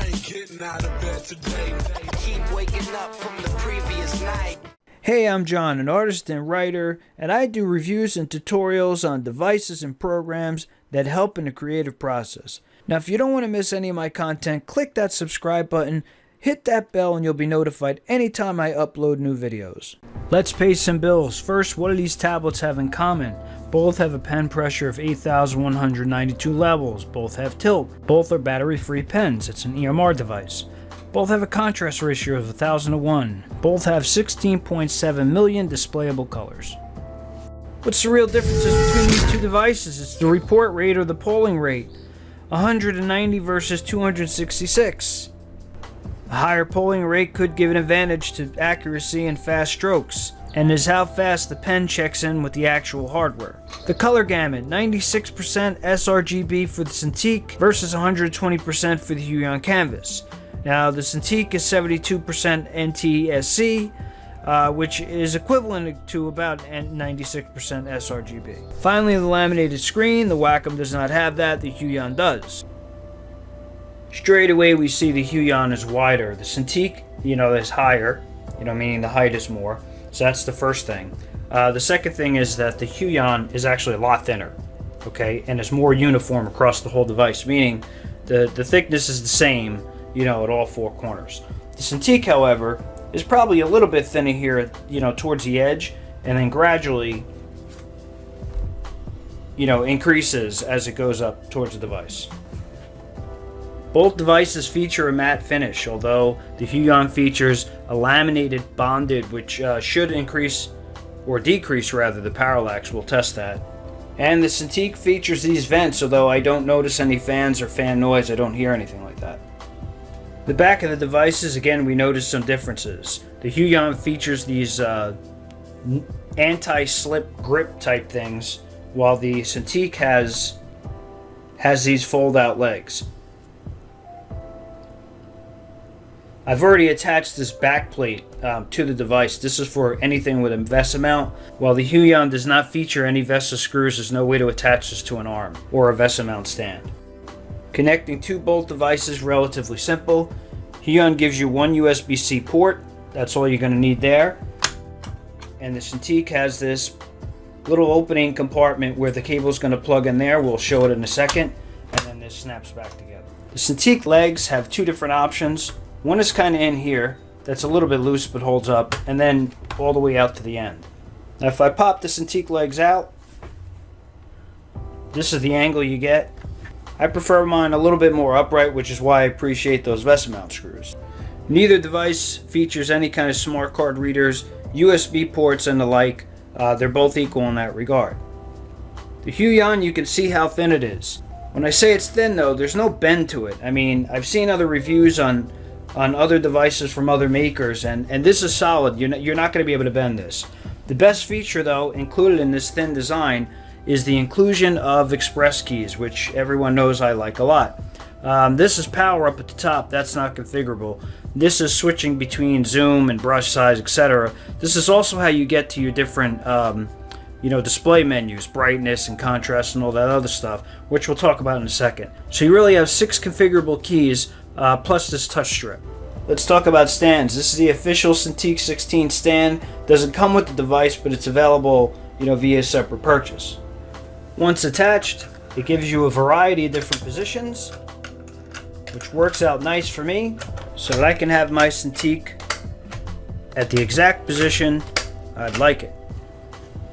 ain't getting out of bed today. Keep waking up from the previous night. Hey, I'm John, an artist and writer, and I do reviews and tutorials on devices and programs that help in the creative process. Now, if you don't want to miss any of my content, click that subscribe button, hit that bell, and you'll be notified anytime I upload new videos. Let's pay some bills. First, what do these tablets have in common? Both have a pen pressure of 8,192 levels. Both have tilt. Both are battery-free pens. It's an EMR device. Both have a contrast ratio of 1,000:1. Both have 16.7 million displayable colors. What's the real differences between these two devices? It's the report rate or the polling rate. 190 versus 266. A higher polling rate could give an advantage to accuracy and fast strokes, and is how fast the pen checks in with the actual hardware. The color gamut, 96% sRGB for the Cintiq versus 120% for the Huion Kamvas. Now the Cintiq is 72% NTSC, which is equivalent to about 96% sRGB. Finally, the laminated screen, the Wacom does not have that, the Huion does. Straight away we see the Huion is wider. The Cintiq, is higher, meaning the height is more. So that's the first thing. The second thing is that the Huion is actually a lot thinner, okay, and it's more uniform across the whole device, meaning the thickness is the same, at all four corners. The Cintiq, however, is probably a little bit thinner here, towards the edge, and then gradually, increases as it goes up towards the device. Both devices feature a matte finish, although the Huion features a laminated bonded, which should increase, or decrease rather, the parallax. We'll test that. And the Cintiq features these vents, although I don't notice any fans or fan noise. I don't hear anything like that. The back of the devices, again, we notice some differences. The Huion features these anti-slip grip type things, while the Cintiq has these fold-out legs. I've already attached this back plate to the device. This is for anything with a VESA mount. While the Huion does not feature any VESA screws, there's no way to attach this to an arm or a VESA mount stand. Connecting two both devices relatively simple. Huion gives you one USB-C port. That's all you're going to need there. And the Cintiq has this little opening compartment where the cable is going to plug in there. We'll show it in a second. And then this snaps back together. The Cintiq legs have two different options. One is kind of in here, that's a little bit loose but holds up, and then all the way out to the end. Now if I pop the Cintiq legs out, this is the angle you get. I prefer mine a little bit more upright, which is why I appreciate those VESA mount screws. Neither device features any kind of smart card readers, USB ports, and the like. They're both equal in that regard. The Huion, you can see how thin it is. When I say it's thin though, there's no bend to it. I mean, I've seen other reviews on other devices from other makers, and this is solid. You're not going to be able to bend this. The best feature though included in this thin design is the inclusion of express keys, which everyone knows I like a lot. This is power up at the top. That's not configurable. This is switching between zoom and brush size, etc. This is also how you get to your different display menus, brightness and contrast and all that other stuff, which we'll talk about in a second. So you really have 6 configurable keys plus this touch strip. Let's talk about stands. This is the official Cintiq 16 stand. Doesn't come with the device, but it's available, via separate purchase. Once attached, it gives you a variety of different positions, which works out nice for me, so that I can have my Cintiq at the exact position I'd like it.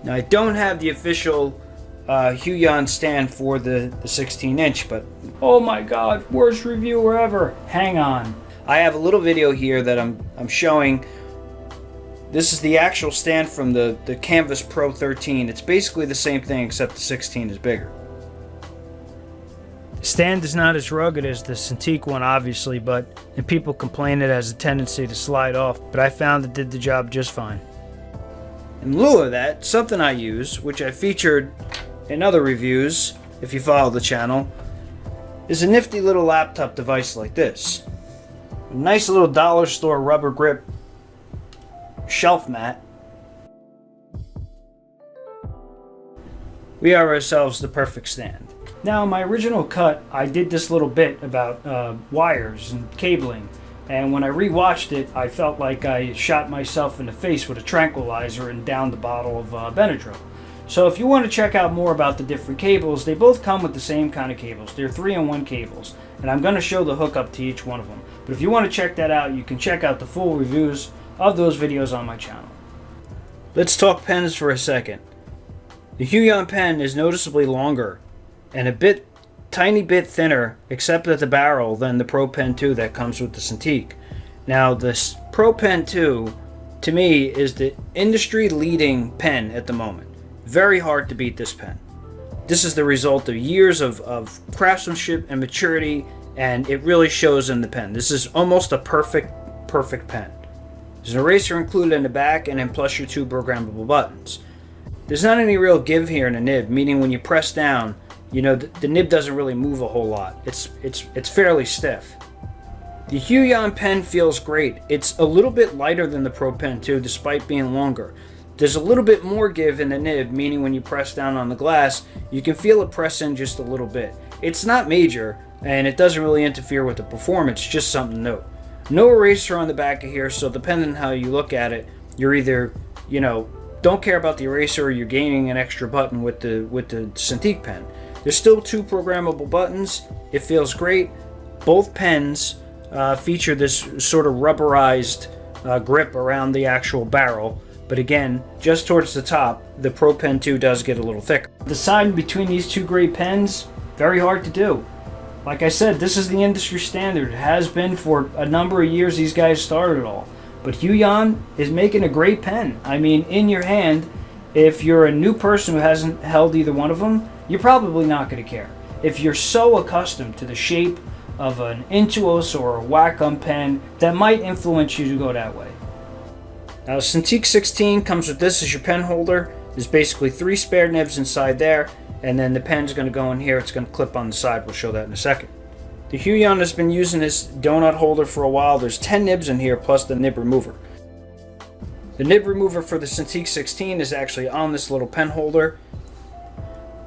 Now I don't have the official Huion stand for the 16-inch, but oh my god, worst reviewer ever. Hang on. I have a little video here that I'm showing. This is the actual stand from the Kamvas Pro 13. It's basically the same thing except the 16 is bigger. The stand is not as rugged as the Cintiq one, obviously, and people complain it has a tendency to slide off, but I found it did the job just fine. In lieu of that, something I use, which I featured in other reviews, if you follow the channel, is a nifty little laptop device like this. A nice little dollar store rubber grip shelf mat. We are ourselves the perfect stand. Now, in my original cut, I did this little bit about wires and cabling, and when I rewatched it, I felt like I shot myself in the face with a tranquilizer and downed a bottle of Benadryl. So if you want to check out more about the different cables, they both come with the same kind of cables. They're 3-in-1 cables, and I'm going to show the hookup to each one of them. But if you want to check that out, you can check out the full reviews of those videos on my channel. Let's talk pens for a second. The Huion pen is noticeably longer and a tiny bit thinner, except at the barrel, than the Pro Pen 2 that comes with the Cintiq. Now, this Pro Pen 2, to me, is the industry-leading pen at the moment. Very hard to beat this pen. This is the result of years of craftsmanship and maturity, and it really shows in the pen. This is almost a perfect pen. There's an eraser included in the back, and then plus your 2 programmable buttons. There's not any real give here in the nib, meaning when you press down, you know, the nib doesn't really move a whole lot. It's fairly stiff. The Huion pen feels great. It's a little bit lighter than the Pro Pen 2 despite being longer. There's a little bit more give in the nib, meaning when you press down on the glass, you can feel it press in just a little bit. It's not major, and it doesn't really interfere with the performance, just something to note. No eraser on the back of here, so depending on how you look at it, you're either, you know, don't care about the eraser or you're gaining an extra button with the Cintiq pen. There's still 2 programmable buttons. It feels great. Both pens feature this sort of rubberized grip around the actual barrel. But again, just towards the top, the Pro Pen 2 does get a little thicker. Deciding between these 2 great pens, very hard to do. Like I said, this is the industry standard. It has been for a number of years. These guys started it all. But Huion is making a great pen. I mean, in your hand, if you're a new person who hasn't held either one of them, you're probably not going to care. If you're so accustomed to the shape of an Intuos or a Wacom pen, that might influence you to go that way. Now, Cintiq 16 comes with this as your pen holder. There's basically 3 spare nibs inside there, and then the pen's going to go in here. It's going to clip on the side. We'll show that in a second. The Huion has been using this donut holder for a while. There's 10 nibs in here plus the nib remover. The nib remover for the Cintiq 16 is actually on this little pen holder.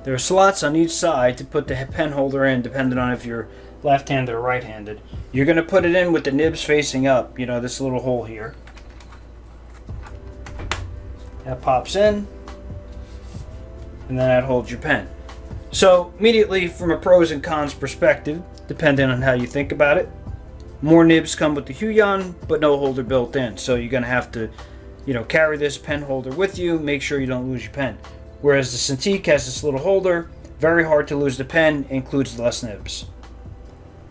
There are slots on each side to put the pen holder in, depending on if you're left-handed or right-handed. You're going to put it in with the nibs facing up, you know, this little hole here. That pops in, and then that holds your pen. So immediately, from a pros and cons perspective, depending on how you think about it, more nibs come with the Huion, but no holder built in. So you're going to have to, you know, carry this pen holder with you, make sure you don't lose your pen. Whereas the Cintiq has this little holder, very hard to lose the pen, includes less nibs.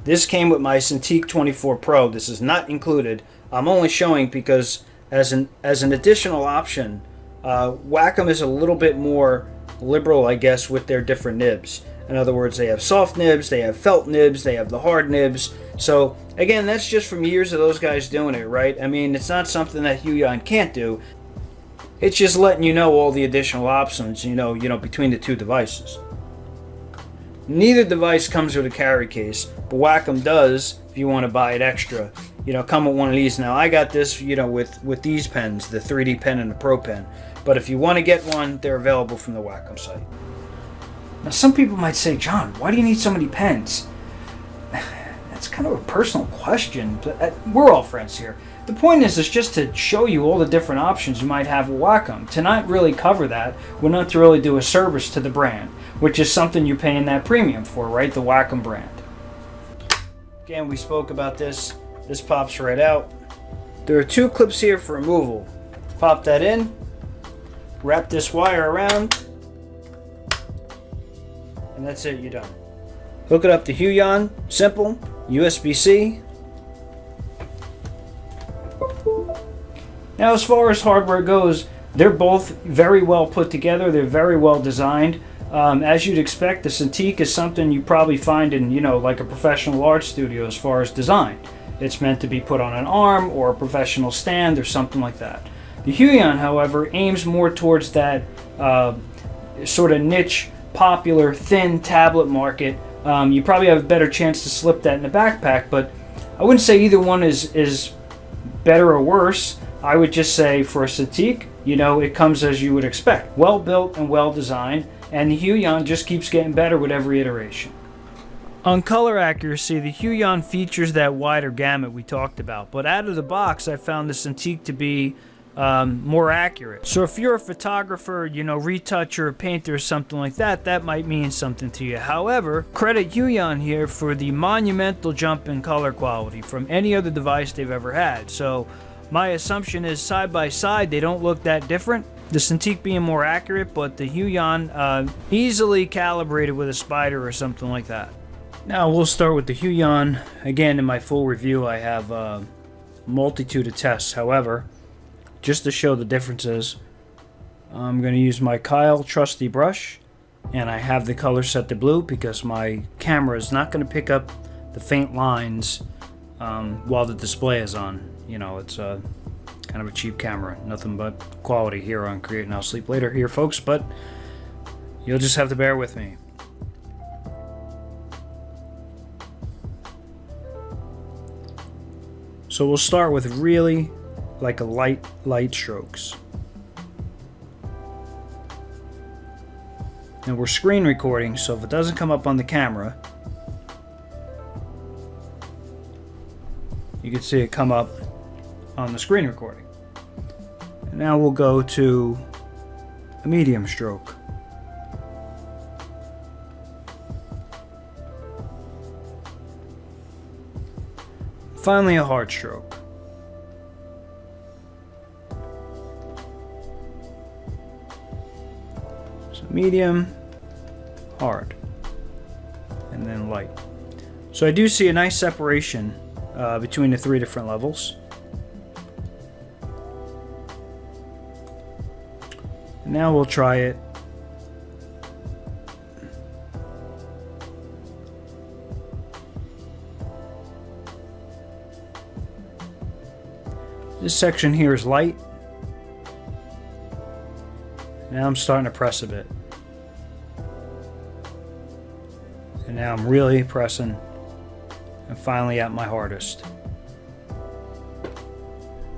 This came with my Cintiq 24 Pro. This is not included. I'm only showing because as an additional option, Wacom is a little bit more liberal, I guess, with their different nibs. In other words, they have soft nibs, they have felt nibs, they have the hard nibs. So again, that's just from years of those guys doing it, right? I mean, it's not something that Huion can't do. It's just letting you know all the additional options, you know, between the 2 devices. Neither device comes with a carry case, but Wacom does if you want to buy it extra. You know, come with one of these. Now, I got this, you know, with these pens, the 3D pen and the Pro Pen. But if you want to get one, they're available from the Wacom site. Now, some people might say, John, why do you need so many pens? That's kind of a personal question, but we're all friends here. The point is just to show you all the different options you might have with Wacom. To not really cover that would not to really do a service to the brand, which is something you're paying that premium for, right? The Wacom brand. Again, we spoke about this. This pops right out. There are 2 clips here for removal. Pop that in, wrap this wire around, and that's it, you're done. Hook it up to Huion, simple, USB-C. Now, as far as hardware goes, they're both very well put together. They're very well designed. As you'd expect, the Cintiq is something you probably find in, you know, like a professional art studio as far as design. It's meant to be put on an arm or a professional stand or something like that. The Huion, however, aims more towards that sort of niche, popular, thin tablet market. You probably have a better chance to slip that in a backpack, but I wouldn't say either one is better or worse. I would just say for a Cintiq, you know, it comes as you would expect. Well built and well designed. and the Huion just keeps getting better with every iteration. On color accuracy, the Huion features that wider gamut we talked about, but out of the box I found the Cintiq to be more accurate. So if you're a photographer, you know, retoucher, painter, or something like that, that might mean something to you. However, credit Huion here for the monumental jump in color quality from any other device they've ever had. So my assumption is side by side they don't look that different. The Cintiq being more accurate, but the Huion easily calibrated with a spider or something like that. Now we'll start with the Huion. Again, in my full review I have a multitude of tests. However, just to show the differences, I'm going to use my Kyle trusty brush, and I have the color set to blue because my camera is not going to pick up the faint lines while the display is on. You know, it's kind of a cheap camera, nothing but quality here on Create Now Sleep Later here, folks, but you'll just have to bear with me. So we'll start with really like a light strokes. And we're screen recording, so if it doesn't come up on the camera, you can see it come up on the screen recording. And now we'll go to a medium stroke. Finally, a hard stroke. So medium, hard, and then light. So I do see a nice separation between the three different levels. And now we'll try it this section here is light. Now I'm starting to press a bit. And now I'm really pressing and finally at my hardest.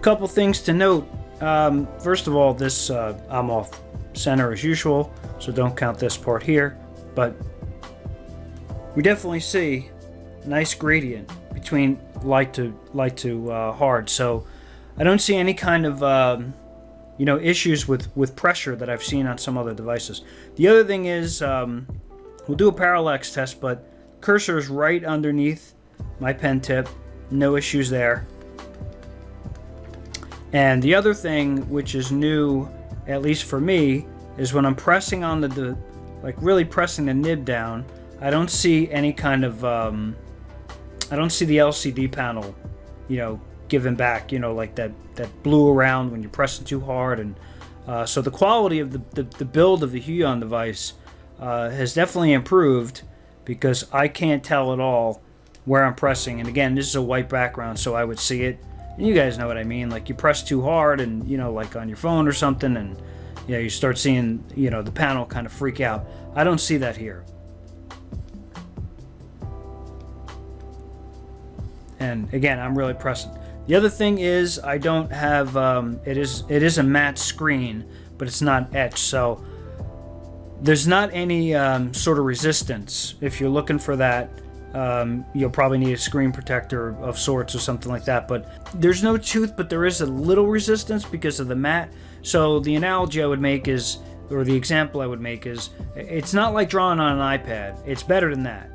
Couple things to note. First of all, this I'm off center as usual, so don't count this part here, but we definitely see a nice gradient between light to hard. So I don't see any kind of you know, issues with pressure that I've seen on some other devices. The other thing is we'll do a parallax test, but cursor is right underneath my pen tip, no issues there. And the other thing, which is new, at least for me, is when I'm pressing on the like really pressing the nib down, I don't see any kind of I don't see the LCD panel, you know, giving back, you know, like that blew around when you're pressing too hard. And so the quality of the build of the Huion device has definitely improved, because I can't tell at all where I'm pressing. And again, this is a white background, so I would see it. And you guys know what I mean. Like, you press too hard, and you know, like on your phone or something, and you know, you start seeing, you know, the panel kind of freak out. I don't see that here. And again, I'm really pressing. The other thing is I don't have it is a matte screen, but it's not etched, so there's not any sort of resistance. If you're looking for that, you'll probably need a screen protector of sorts or something like that. But there's no tooth, but there is a little resistance because of the matte. So the analogy I would make is, or the example I would make is, it's not like drawing on an iPad. It's better than that.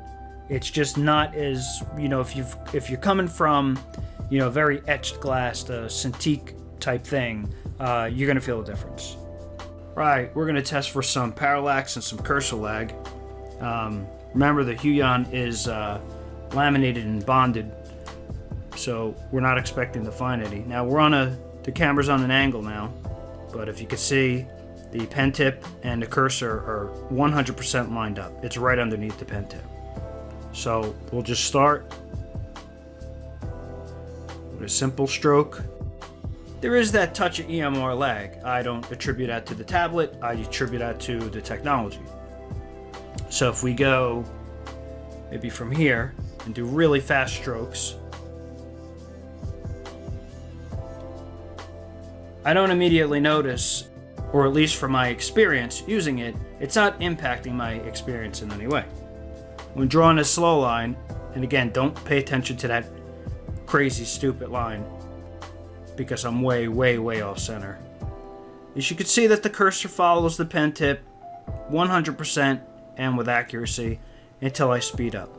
It's just not as, you know, if you're coming from, you know, very etched glass, the Cintiq type thing, you're gonna feel a difference. Right, we're gonna test for some parallax and some cursor lag. Remember, the Huion is laminated and bonded, so we're not expecting to find any. Now we're on the camera's on an angle now, but if you can see, the pen tip and the cursor are 100% lined up. It's right underneath the pen tip. So we'll just start with a simple stroke. There is that touch of EMR lag. I don't attribute that to the tablet, I attribute that to the technology. So if we go maybe from here and do really fast strokes, I don't immediately notice or at least from my experience using it, it's not impacting my experience in any way. When drawing a slow line, and again, don't pay attention to that crazy stupid line because I'm way off center. As you can see that the cursor follows the pen tip 100% and with accuracy until I speed up.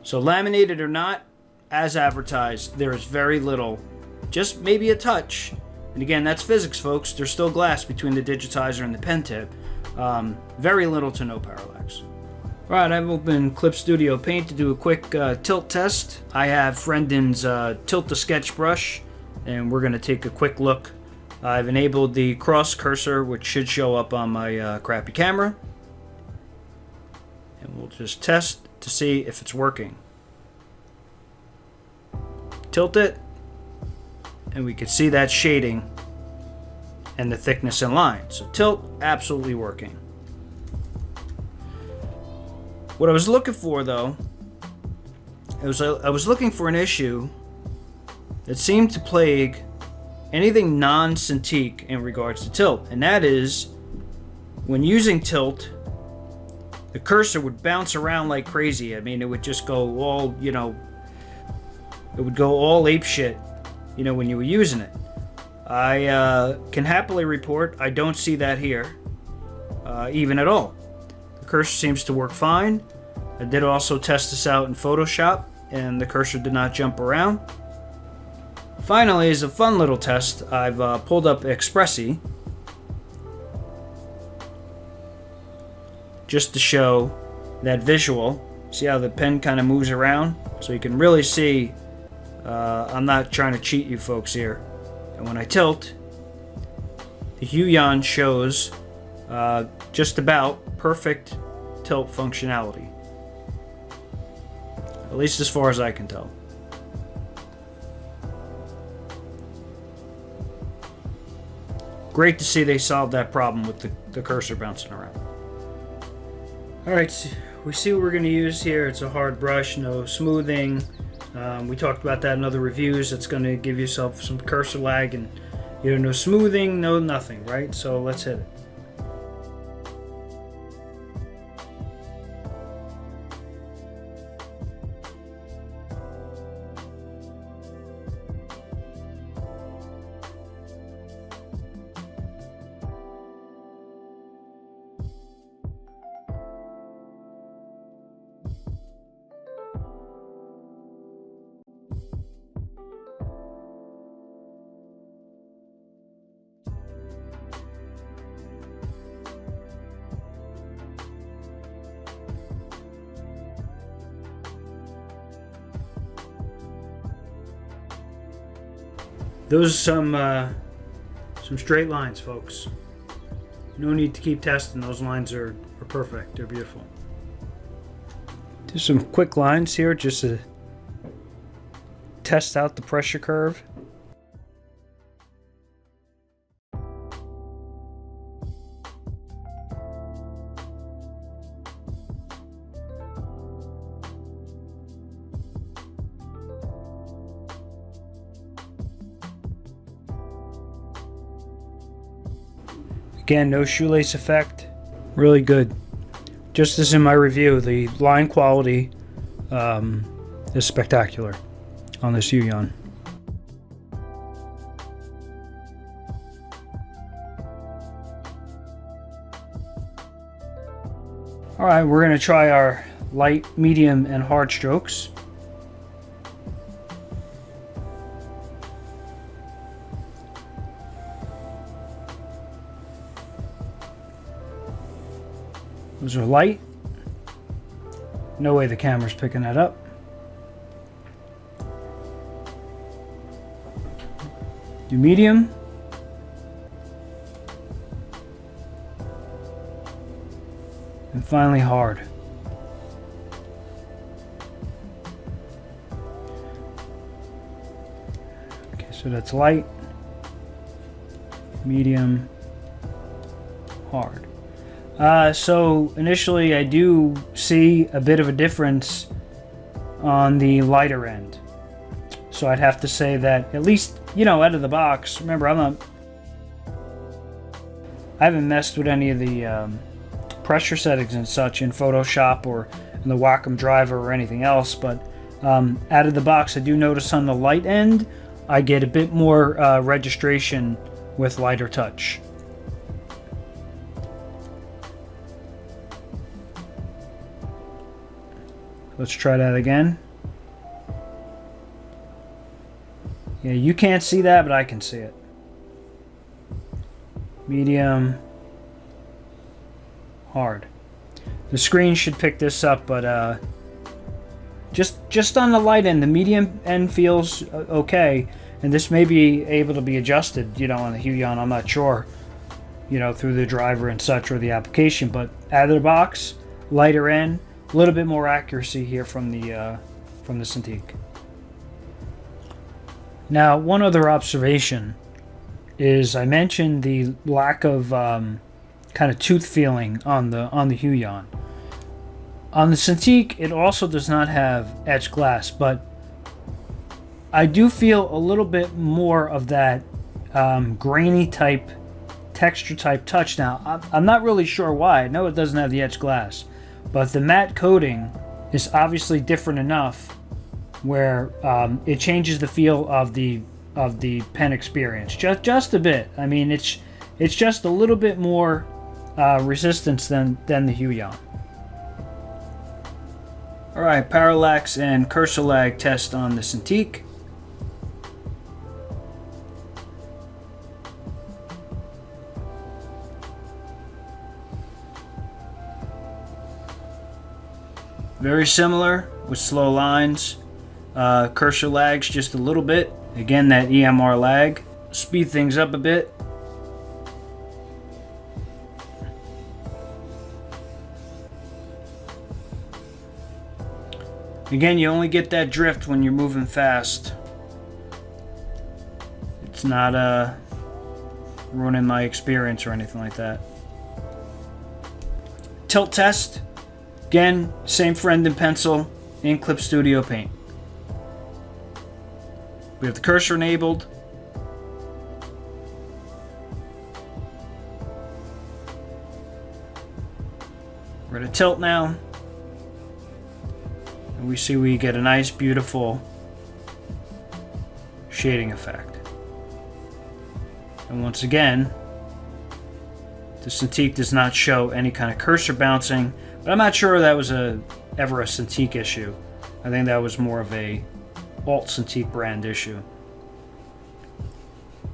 So laminated or not, as advertised, there is very little, just maybe a touch. And again, that's physics, folks. There's still glass between the digitizer and the pen tip. Very little to no parallax. Alright, I've opened Clip Studio Paint to do a quick tilt test. I have Frendon's Tilt to Sketch brush, and we're going to take a quick look. I've enabled the cross cursor, which should show up on my crappy camera. And we'll just test to see if it's working. Tilt it, and we can see that shading and the thickness in line. So tilt, absolutely working. What I was looking for, though, I was looking for an issue that seemed to plague anything non-Cintiq in regards to tilt, and that is when using tilt, the cursor would bounce around like crazy. I mean, it would just go all, it would go all ape shit, when you were using it. I can happily report I don't see that here, even at all. The cursor seems to work fine. I did also test this out in Photoshop, and the cursor did not jump around. Finally, as a fun little test, I've pulled up Expressi just to show that visual. See how the pen kind of moves around? So you can really see I'm not trying to cheat you folks here. And when I tilt, the Huion shows just about perfect tilt functionality. At least as far as I can tell. Great to see they solved that problem with the cursor bouncing around. Alright, so we see what we're going to use here. It's a hard brush, no smoothing. We talked about that in other reviews. It's going to give yourself some cursor lag and no smoothing, no nothing, right? So let's hit it. Those are some straight lines, folks. No need to keep testing. Those lines are perfect. They're beautiful. Do some quick lines here just to test out the pressure curve. Again, no shoelace effect. Really good. Just as in my review, the line quality is spectacular on this Huion. Alright, we're going to try our light, medium, and hard strokes. Those are light. No way the camera's picking that up. Do medium. And finally hard. Okay, so that's light, medium, hard. So initially I do see a bit of a difference on the lighter end. So I'd have to say that, at least you know, out of the box, remember I haven't messed with any of the pressure settings and such in Photoshop or in the Wacom driver or anything else, but out of the box I do notice on the light end I get a bit more registration with lighter touch. Let's try that again. Yeah, you can't see that, but I can see it. Medium, hard. The screen should pick this up, but just on the light end, the medium end feels okay, and this may be able to be adjusted, you know, on the Huion. I'm not sure, you know, through the driver and such or the application, but out of the box, lighter end, a little bit more accuracy here from the Cintiq. Now, one other observation is I mentioned the lack of kind of tooth feeling on the Huion. On the Cintiq, it also does not have etched glass, but I do feel a little bit more of that grainy type, texture type touch. Now, I'm not really sure why. I know it doesn't have the etched glass, but the matte coating is obviously different enough where it changes the feel of the pen experience just a bit. I mean, it's just a little bit more resistance than the Huion. All right, parallax and cursor lag test on the Cintiq. Very similar with slow lines. Cursor lags just a little bit. Again, that EMR lag. Speed things up a bit. Again, you only get that drift when you're moving fast. It's not ruining my experience or anything like that. Tilt test. Again, same friend and pencil in Clip Studio Paint. We have the cursor enabled. We're going to tilt now. And we get a nice, beautiful shading effect. And once again, the Cintiq does not show any kind of cursor bouncing, but I'm not sure that was ever a Cintiq issue. I think that was more of a Alt Cintiq brand issue.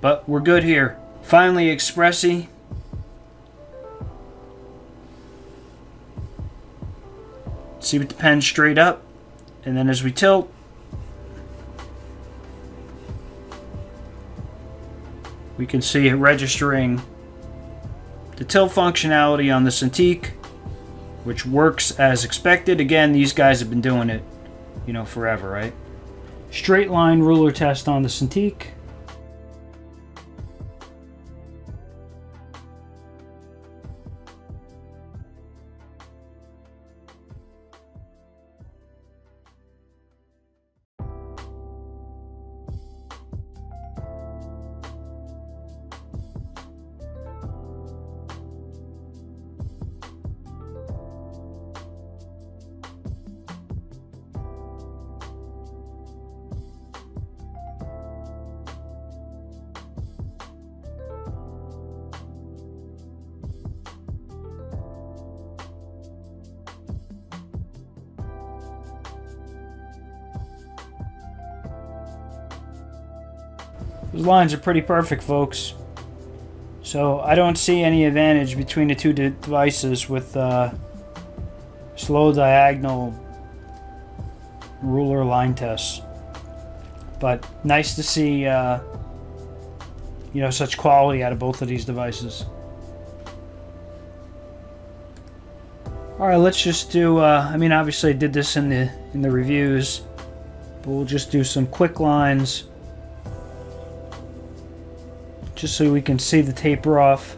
But we're good here. Finally, Expressi. See with the pen straight up, and then as we tilt, we can see it registering the tilt functionality on the Cintiq, which works as expected. Again, these guys have been doing it, you know, forever, right? Straight line ruler test on the Cintiq. Those lines are pretty perfect, folks. So I don't see any advantage between the two devices with slow diagonal ruler line tests. But nice to see you know, such quality out of both of these devices. All right, let's just do. I mean, obviously I did this in the reviews, but we'll just do some quick lines, just so we can see the taper off.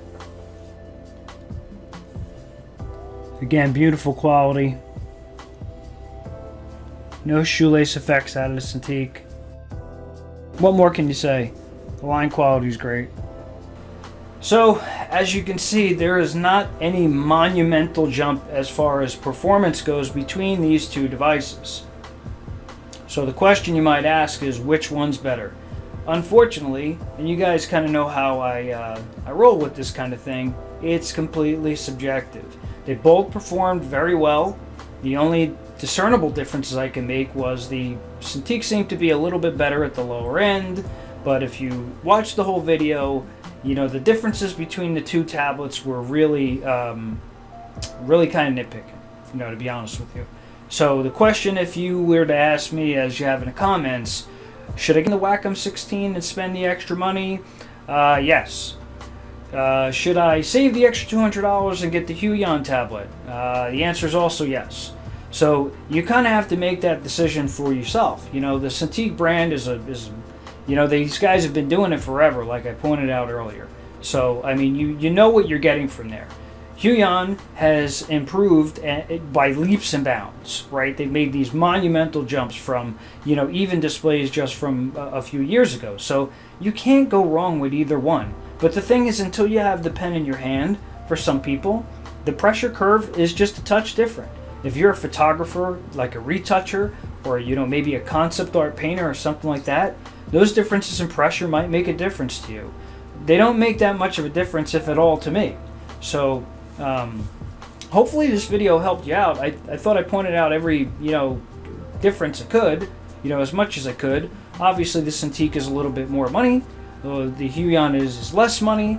Again, beautiful quality. No shoelace effects out of the Cintiq. What more can you say? The line quality is great. So, as you can see, there is not any monumental jump as far as performance goes between these two devices. So the question you might ask is, which one's better? Unfortunately, and you guys kind of know how I roll with this kind of thing, it's completely subjective. They both performed very well. The only discernible differences I can make was the Cintiq seemed to be a little bit better at the lower end, but if you watch the whole video, you know, the differences between the two tablets were really really kind of nitpicking, you know, to be honest with you. So the question, if you were to ask me, as you have in the comments, should I get the Wacom 16 and spend the extra money? Yes. Should I save the extra $200 and get the Huion tablet? The answer is also yes. So you kind of have to make that decision for yourself. You know, the Cintiq brand is you know, these guys have been doing it forever, like I pointed out earlier. So, I mean, you know what you're getting from there. Huion has improved by leaps and bounds, right? They've made these monumental jumps from, you know, even displays just from a few years ago. So you can't go wrong with either one. But the thing is, until you have the pen in your hand, for some people, the pressure curve is just a touch different. If you're a photographer, like a retoucher, or, you know, maybe a concept art painter or something like that, those differences in pressure might make a difference to you. They don't make that much of a difference, if at all, to me. So hopefully this video helped you out. I thought I pointed out every, you know, difference I could, you know, as much as I could. Obviously the Cintiq is a little bit more money. The Huion is less money.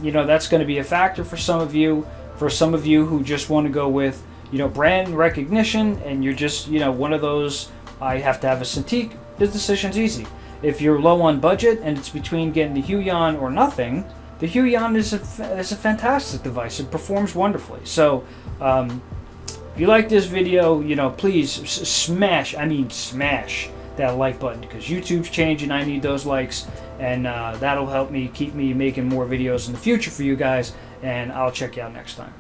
You know, that's going to be a factor for some of you. For some of you who just want to go with, you know, brand recognition, and you're just, you know, one of those, I have to have a Cintiq, the decision's easy. If you're low on budget and it's between getting the Huion or nothing, the Huion is a fantastic device. It performs wonderfully. So, if you like this video, you know, please smash that like button, because YouTube's changing. I need those likes, and that'll help me keep me making more videos in the future for you guys, and I'll check you out next time.